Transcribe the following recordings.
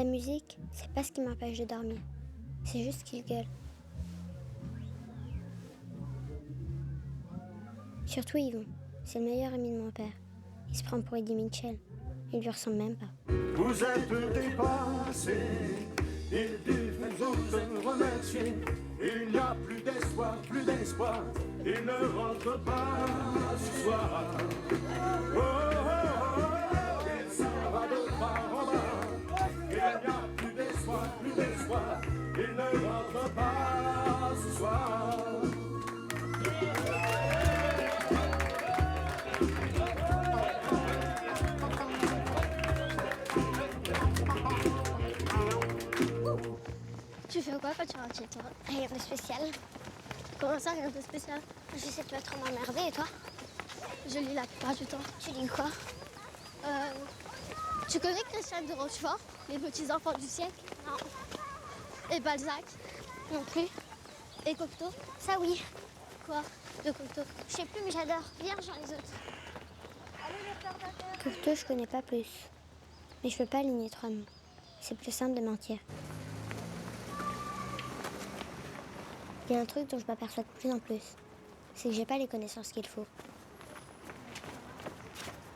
La musique, c'est pas ce qui m'empêche de dormir. C'est juste qu'il gueule. Surtout Yvon, c'est le meilleur ami de mon père. Il se prend pour Eddie Mitchell. Il lui ressemble même pas. Vous êtes dépassés, il dit vous remercier. Il n'y a plus d'espoir, il ne rentre pas ce soir. Oh, oh, oh, oh, il s'en va de part en bas. Il n'y a plus d'espoir, il ne rentre pas ce soir. Tu fais quoi quand tu rentres chez toi? Rien de spécial. Comment ça, rien de spécial? Je sais que tu vas trop m'emmerder, et toi? Je lis la plupart du temps. Tu lis quoi? Tu connais Christiane de Rochefort, Les petits-enfants du siècle? Non. Et Balzac? Non plus. Et Cocteau? Ça oui. Quoi de Cocteau? Je sais plus, mais j'adore. Viens, rejoins les autres. Cocteau, je connais pas plus. Mais je peux pas aligner 3 noms. C'est plus simple de mentir. Il y a un truc dont je m'aperçois de plus en plus. C'est que j'ai pas les connaissances qu'il faut.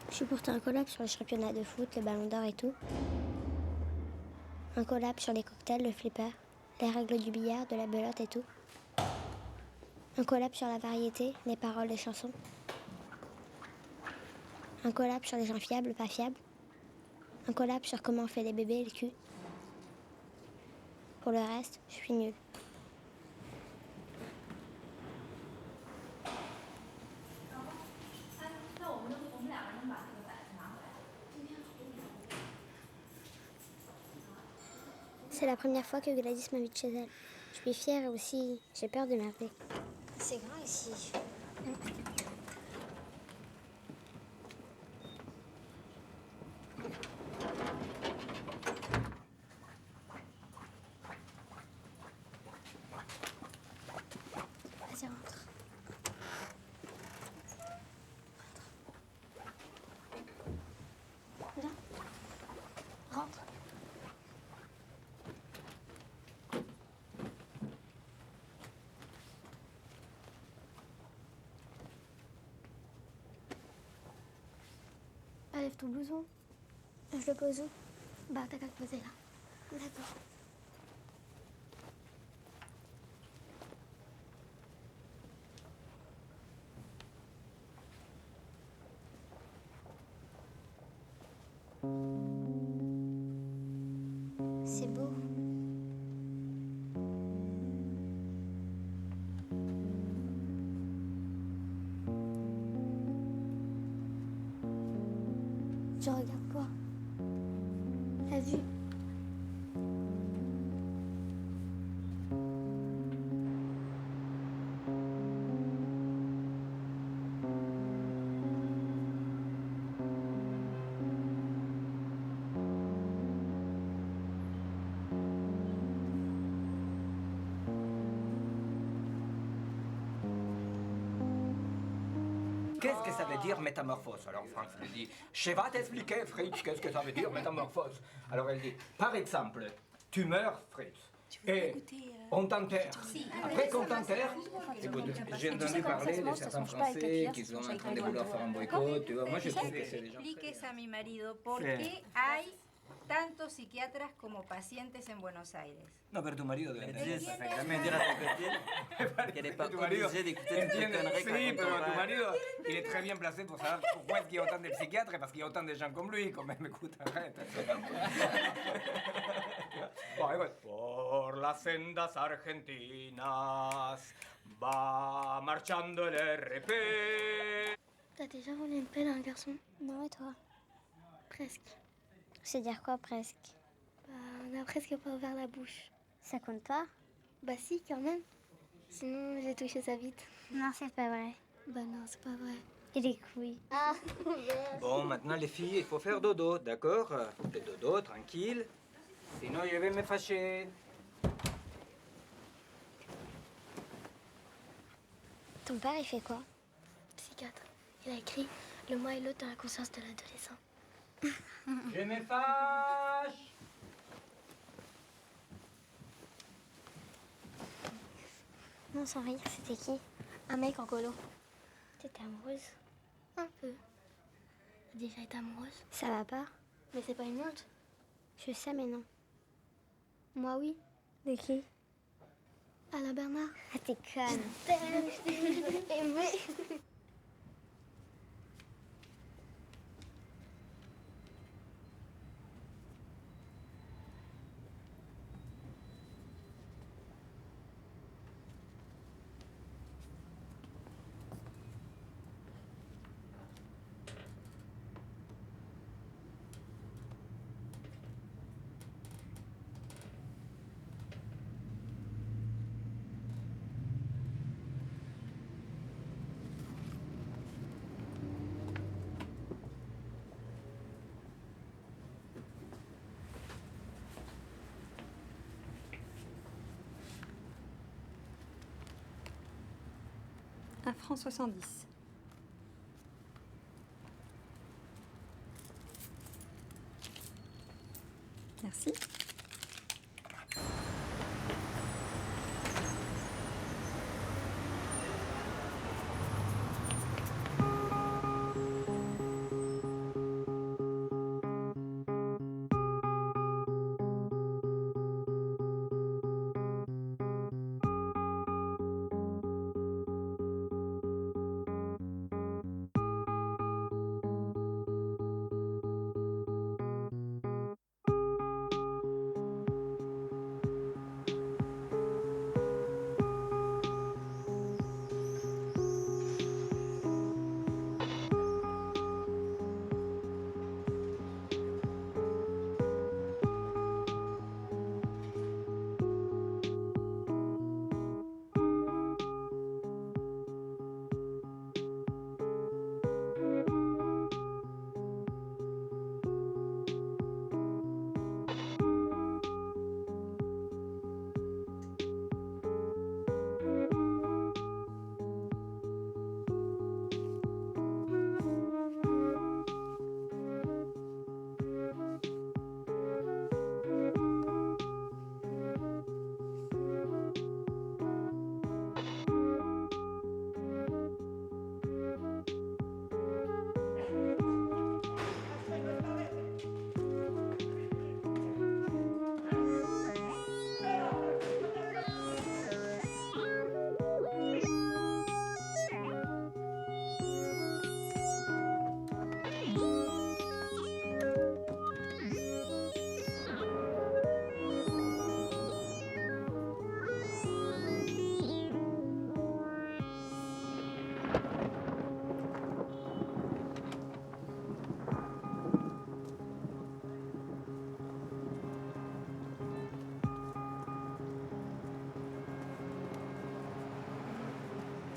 Je suis pourtant un collab sur le championnat de foot, le ballon d'or et tout. Un collab sur les cocktails, le flipper, les règles du billard, de la belote et tout. Un collab sur la variété, les paroles des chansons. Un collab sur les gens fiables, pas fiables. Un collab sur comment on fait les bébés et le cul. Pour le reste, je suis nulle. C'est la première fois que Gladys m'invite chez elle. Je suis fière et aussi j'ai peur de merder. C'est grand ici. Vas-y, rentre. Viens. Rentre. Lève ton blouson. Je le pose où? Bah, t'as qu'à le poser là. D'accord. C'est beau. Tu regardes quoi? La vue. Qu'est-ce que ça veut dire métamorphose? Alors Franck lui dit, je vais t'expliquer Fritz, qu'est-ce que ça veut dire métamorphose? Alors elle dit, par exemple, tu meurs Fritz, et on t'enterre. Après qu'on t'enterre, écoute, j'ai entendu parler de certains Français qui sont en train de vouloir faire un boycott, tu vois, moi je trouve que c'est des gens... Expliques a mi marido por qué hay tantos psiquiatras como pacientes en Buenos Aires. No, pero tu marido debe entender Dices perfectamente. exactamente la compétence qu'elle n'est pas Tu marido obligée d'écouter toutes les entiende, conneries qu'on sí, pero raconte. tu marido, il est très bien placé pour savoir pourquoi est-ce qu'il y a autant de psychiatres, parce qu'il y a autant de gens comme lui, quand même, écoute, arrête. Bon, écoute. Por las sendas argentinas va marchando el RP. T'as déjà volé une pelle à un garçon? Non, et toi? Presque. C'est dire quoi, presque? Bah, on a presque pas ouvert la bouche. Ça compte pas? Bah si, quand même. Sinon, j'ai touché sa bite. Non, c'est pas vrai. Bah non, c'est pas vrai. Et les couilles. Ah, Bon, maintenant les filles, il faut faire dodo, d'accord? Le dodo, tranquille. Sinon, je vais me fâcher. Ton père, il fait quoi? psychiatre. Il a écrit Le moi et l'autre dans la conscience de l'adolescent. Je me fâche. Non, sans rire, c'était qui? Un mec en colo. T'étais amoureuse? Un peu. T'as déjà été amoureuse? Ça va pas? Mais c'est pas une honte. Je sais, mais non. Moi, oui. De qui? Alain Bernard. Ah, t'es conne. Aimé. Un franc 70. Merci.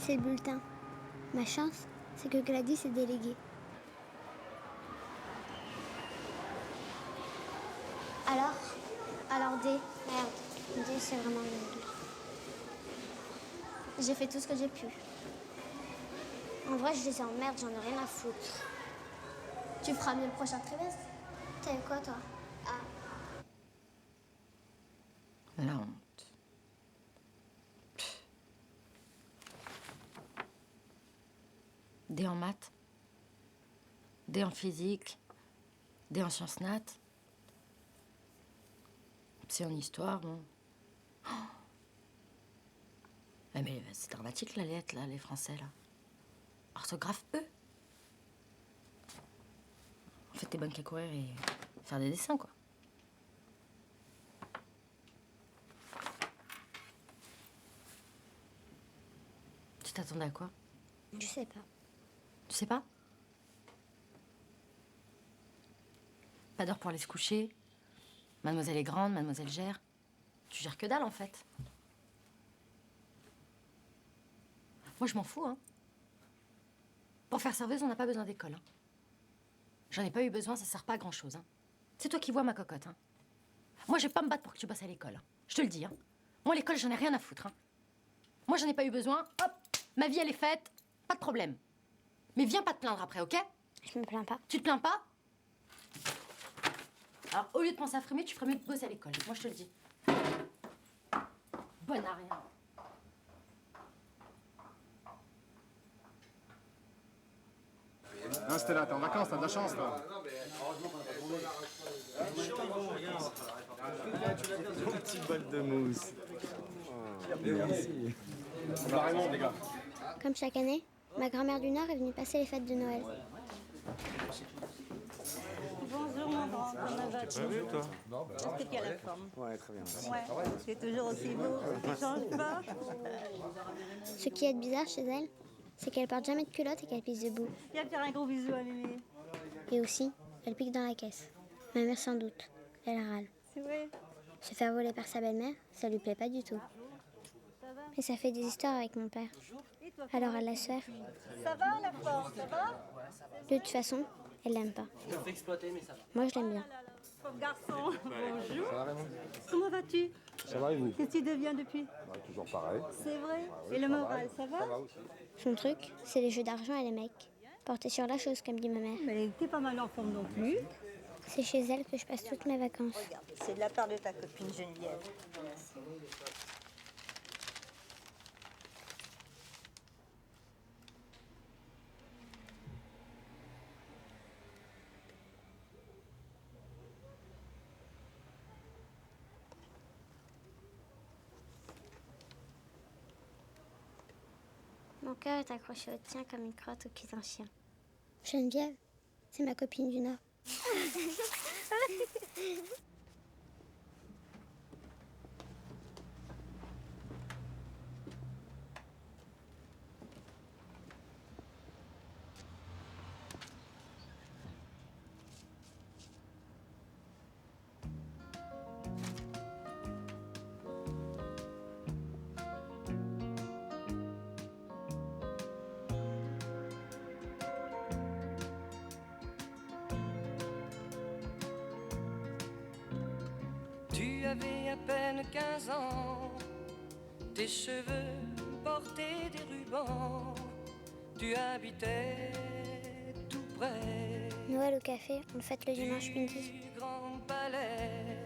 C'est le bulletin. Ma chance, c'est que Gladys est déléguée. Alors D. Merde. D, c'est vraiment nul. J'ai fait tout ce que j'ai pu. En vrai, je les emmerde, j'en ai rien à foutre. Tu feras mieux le prochain trimestre. T'as eu quoi, toi? Ah. La honte. D en maths, D en physique, D en sciences nat, C en histoire, bon. Oh. Ah mais c'est dramatique la lettre, là, les français, là. Orthographe E. En fait, t'es bonne qu'à courir et faire des dessins, quoi. Tu t'attendais à quoi? Je sais pas. Tu sais pas? Pas d'heure pour aller se coucher. Mademoiselle est grande, mademoiselle gère. Tu gères que dalle, en fait. Moi, je m'en fous, hein. Pour faire serveuse, on n'a pas besoin d'école, hein. J'en ai pas eu besoin, ça sert pas à grand-chose, hein. C'est toi qui vois ma cocotte, hein. Moi, je vais pas me battre pour que tu bosses à l'école, hein. Je te le dis, hein. Moi, l'école, j'en ai rien à foutre, hein. Moi, j'en ai pas eu besoin. Hop, ma vie, elle est faite. Pas de problème. Mais viens pas te plaindre après, ok? Je me plains pas. Tu te plains pas? Alors, au lieu de penser à frimer, tu ferais mieux de bosser à l'école. Moi, je te le dis. Bonne à rien. Non, Stella, t'es en vacances, t'as de la chance, toi. Mon petit bol de mousse. Merci. Vraiment, les gars. Comme chaque année, ma grand-mère du Nord est venue passer les fêtes de Noël. Bonjour maman, comment vas-tu? T'as vu, toi? Est-ce que tu as la forme? Ouais, très bien. Ouais, tu es toujours aussi beau, tu ne changes pas. Ce qui est bizarre chez elle, c'est qu'elle porte jamais de culotte et qu'elle pisse debout. Viens faire un gros bisou à mémé. Et aussi, elle pique dans la caisse. Ma mère sans doute. Elle râle. C'est vrai? Se faire voler par sa belle-mère, ça lui plaît pas du tout. Et ça fait des histoires avec mon père. Alors elle laisse faire. Ça va la forme, ça va? De toute façon, elle l'aime pas. Moi, je l'aime bien. Pauvre garçon, bonjour. Ça va, Raymond? Comment vas-tu? Ça va, et vous? Qu'est-ce que tu deviens depuis? Toujours pareil. C'est vrai? Et le moral, ça va? aussi. Son truc, c'est les jeux d'argent et les mecs. Porter sur la chose, comme dit ma mère. Mais t'es pas mal en forme non plus. C'est chez elle que je passe toutes mes vacances. Regarde, c'est de la part de ta copine Geneviève. Mon cœur est accroché au tien comme une crotte au pied d'un chien. Geneviève, c'est ma copine du Nord. Tu avais à peine 15 ans, tes cheveux portaient des rubans, tu habitais tout près Noël au café, on le fête le dimanche midi. du Grand Palais.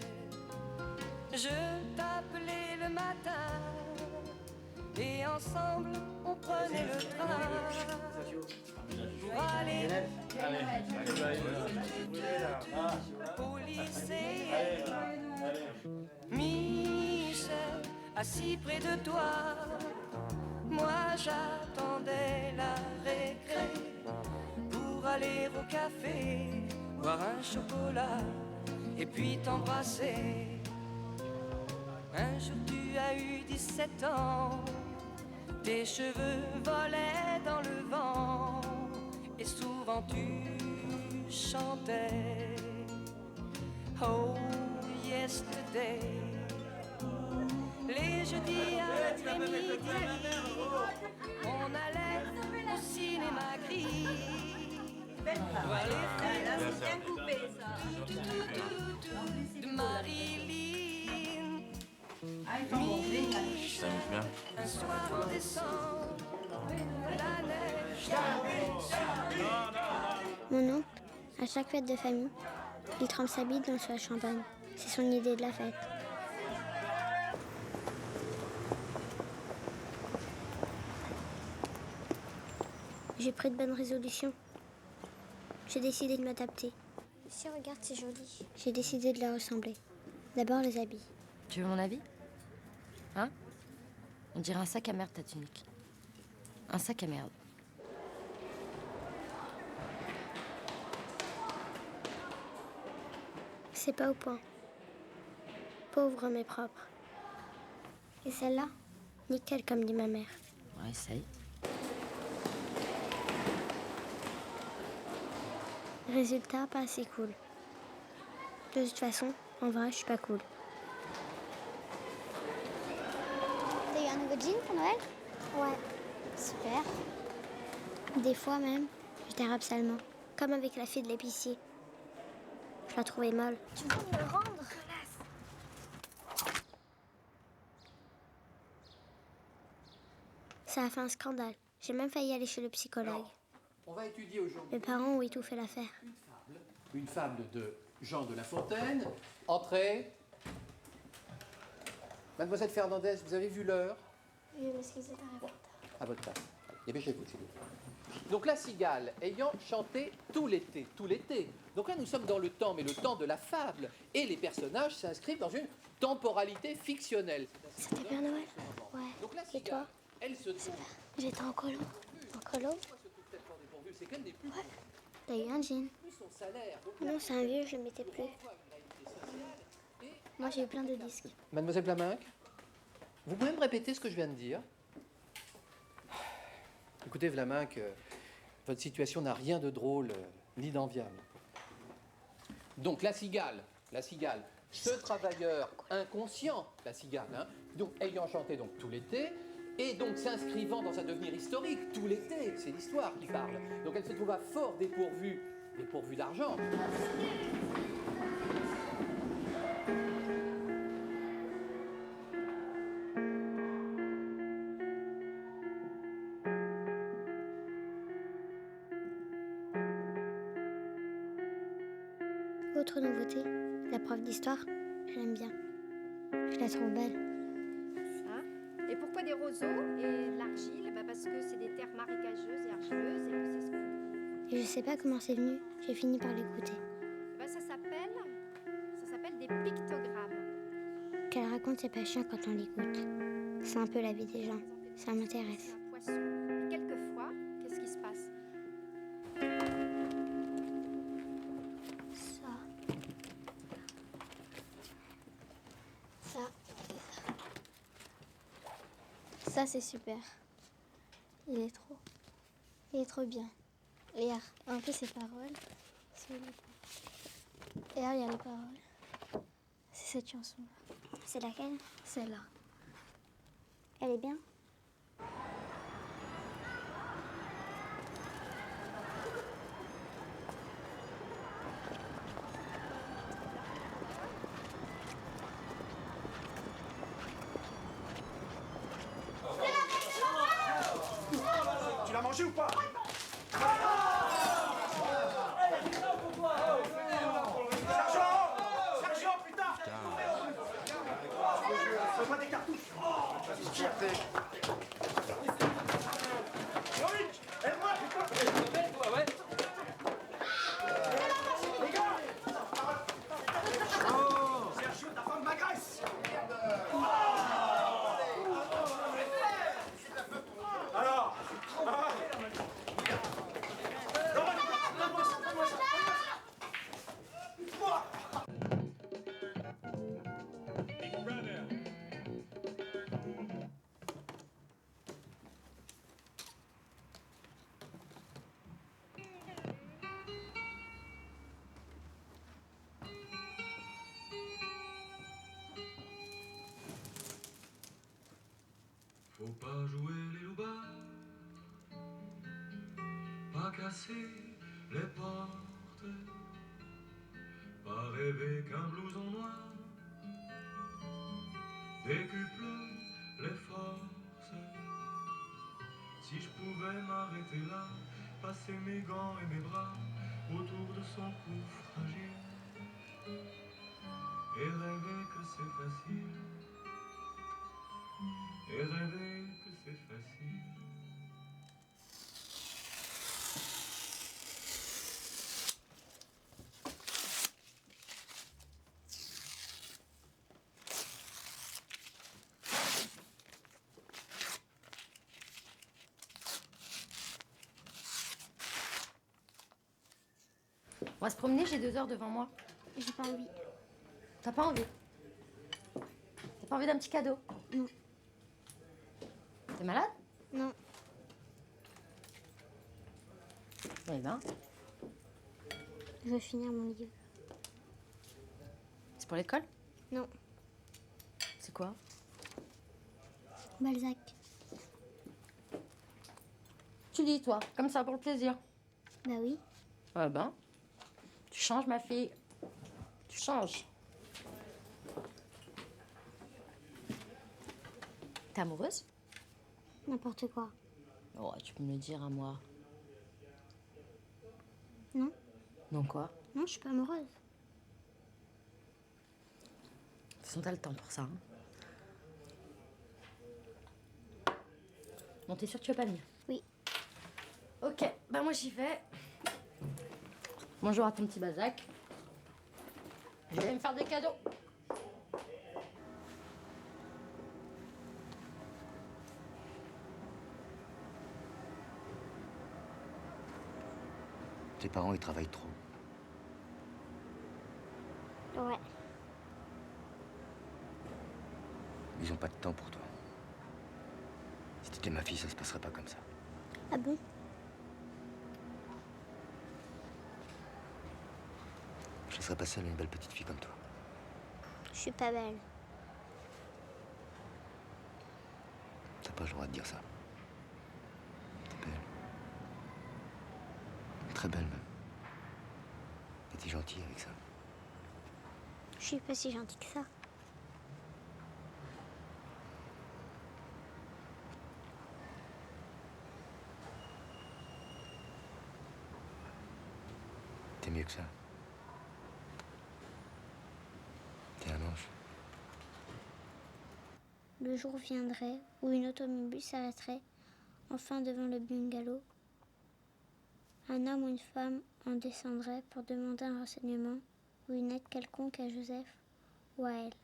Je t'appelais le matin et ensemble on prenait le train pour aller au lycée. Michel, assis près de toi, moi j'attendais la récré pour aller au café, boire un chocolat et puis t'embrasser. Un jour tu as eu 17 ans, tes cheveux volaient dans le vent et souvent tu chantais Oh yesterday. Les jeudis après-midi, on allait au cinéma gris. Voir les films C'est bien coupé, ça. de Marilyn. Ça me bien. Un soir en décembre, la neige. Mon oncle, à chaque fête de famille, il trempe sa bite dans le champagne. C'est son idée de la fête. J'ai pris de bonnes résolutions. J'ai décidé de m'adapter. Si regarde, c'est joli. J'ai décidé de leur ressembler. D'abord les habits. Tu veux mon avis? Hein? On dirait un sac à merde, ta tunique. Un sac à merde. C'est pas au point. Pauvre mais propre. Et celle-là, nickel comme dit ma mère. Ouais, essaye. Résultat, pas assez cool. De toute façon, en vrai, je suis pas cool. T'as eu un nouveau jean pour Noël? Ouais. Super. Des fois même, je dérape salement. Comme avec la fille de l'épicier. Je la trouvais molle. Tu veux me le rendre? Ça a fait un scandale. J'ai même failli aller chez le psychologue. Alors, on va étudier aujourd'hui Mes parents ont étouffé l'affaire. une fable de Jean de La Fontaine. Entrez. Mademoiselle Fernandez, vous avez vu l'heure? Oui, mais excusez, j'arrive en retard. À votre place. Dépêchez-vous, s'il vous plaît. Donc la cigale ayant chanté tout l'été, tout l'été. Donc là nous sommes dans le temps, mais le temps de la fable. Et les personnages s'inscrivent dans une temporalité fictionnelle. C'était Père Noël? Ouais. Donc la Et cigale, toi? elle se trouve... J'étais en colo. En colo? C'est qu'elle n'est plus... T'as eu un jean? Son salaire. Donc, Non, c'est un vieux, je le mettais plus. Moi, j'ai eu plein de disques. Mademoiselle Blaminck, vous pouvez me répéter ce que je viens de dire? Écoutez, Vlaminck, votre situation n'a rien de drôle ni d'enviable. Donc la cigale, ce travailleur inconscient, la cigale, hein, donc ayant chanté donc tout l'été, et donc s'inscrivant dans un devenir historique tout l'été, c'est l'histoire qui parle. Donc elle se trouva fort dépourvue d'argent. Autre nouveauté, la prof d'histoire, j'aime bien. Je la trouve belle. Ça. Et pourquoi des roseaux et de l'argile? Parce que c'est des terres marécageuses et argileuses et que c'est ce qu'on... Et je sais pas comment c'est venu, j'ai fini par l'écouter. Ça s'appelle des pictogrammes. Qu'elle raconte, c'est pas chiant quand on l'écoute. C'est un peu la vie des gens, ça m'intéresse. Un poisson. Et quelquefois, qu'est-ce qui se passe? Ça, c'est super. Il est trop bien. Et un peu ses paroles. Et là, il y a les paroles. C'est cette chanson-là. C'est laquelle? Celle-là. Elle est bien? Tu l'as mangé ou pas? Sergio, putain! C'est pas des cartouches! Loïc, aide-moi, putain! Ouais. Les gars! Sergio, ta femme m'agresse! Alors? Faut pas jouer les loupards, pas casser les portes, pas rêver qu'un blouson noir décuple les forces. Si je pouvais m'arrêter là, passer mes gants et mes bras autour de son cou fragile et rêver que c'est facile. Et rêver que c'est facile. On va se promener, j'ai 2 heures devant moi. J'ai pas envie. T'as pas envie? T'as pas envie d'un petit cadeau? Non. T'es malade? Non. Eh ben, Je veux finir mon livre. c'est pour l'école? Non. C'est quoi? Balzac. Tu lis, toi, comme ça, pour le plaisir. Bah oui. Ah ben, tu changes, ma fille. Tu changes. T'es amoureuse? N'importe quoi. Oh, tu peux me le dire à moi. Non. Non quoi? Non, je suis pas amoureuse. De toute façon, t'as le temps pour ça. Hein. Bon, t'es sûre que tu vas pas venir? Oui. Ok, bah moi j'y vais. Bonjour à ton petit Bazac. Je vais me faire des cadeaux. Tes parents, ils travaillent trop. Ouais. Ils ont pas de temps pour toi. Si t'étais ma fille, ça se passerait pas comme ça. Ah bon? Je laisserais pas seule une belle petite fille comme toi. Je suis pas belle. T'as pas le droit de dire ça. T'es belle. Très belle, même. Et t'es gentille avec ça. Je suis pas si gentille que ça. T'es mieux que ça. T'es un ange. Le jour viendrait où une automobile s'arrêterait enfin devant le bungalow. Un homme ou une femme en descendrait pour demander un renseignement ou une aide quelconque à Joseph ou à elle.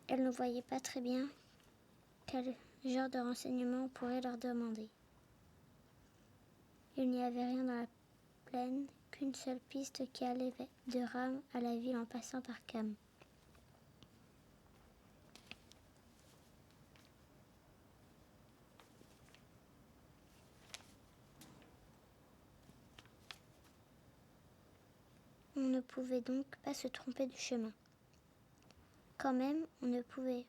Elle ne voyait pas très bien quel genre de renseignement on pourrait leur demander. Il n'y avait rien dans la plaine qu'une seule piste qui allait de Rame à la ville en passant par Cam. On ne pouvait donc pas se tromper du chemin. Quand même, on ne pouvait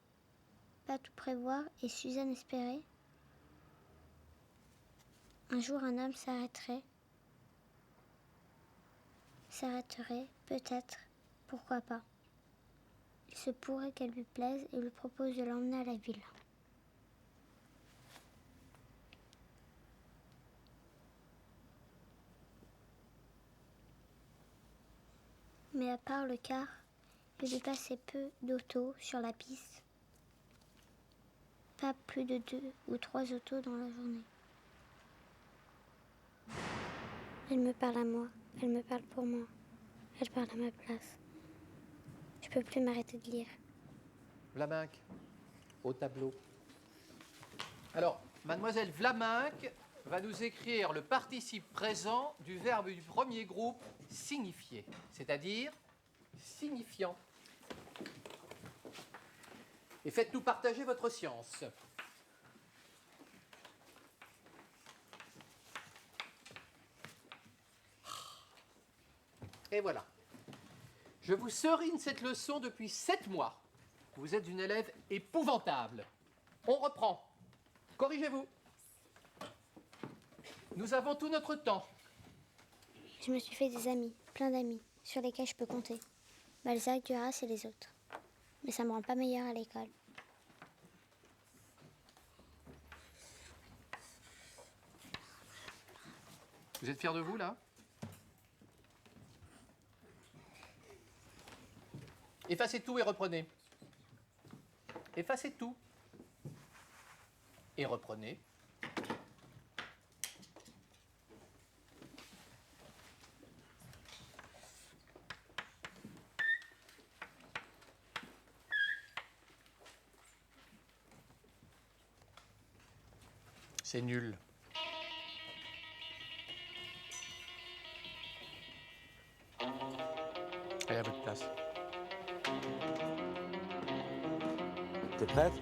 pas tout prévoir et Suzanne espérait. Un jour, un homme s'arrêterait, peut-être, pourquoi pas. Il se pourrait qu'elle lui plaise et lui propose de l'emmener à la ville. Mais à part le car, il y passait peu d'autos sur la piste. Pas plus de 2 ou 3 autos dans la journée. Elle me parle à moi, elle me parle pour moi, elle parle à ma place. Je peux plus m'arrêter de lire. Vlaminck, au tableau. Alors, mademoiselle Vlaminck va nous écrire le participe présent du verbe du premier groupe signifier, c'est-à-dire signifiant. Et faites-nous partager votre science. Et voilà. Je vous serine cette leçon depuis 7 mois. Vous êtes une élève épouvantable. On reprend. Corrigez-vous. Nous avons tout notre temps. Je me suis fait des amis, plein d'amis, sur lesquels je peux compter. Balzac, Duras et les autres. Mais ça me rend pas meilleure à l'école. Vous êtes fiers de vous, là? Effacez tout et reprenez. Effacez tout. Et reprenez. C'est nul. Allez à votre place. T'es prête?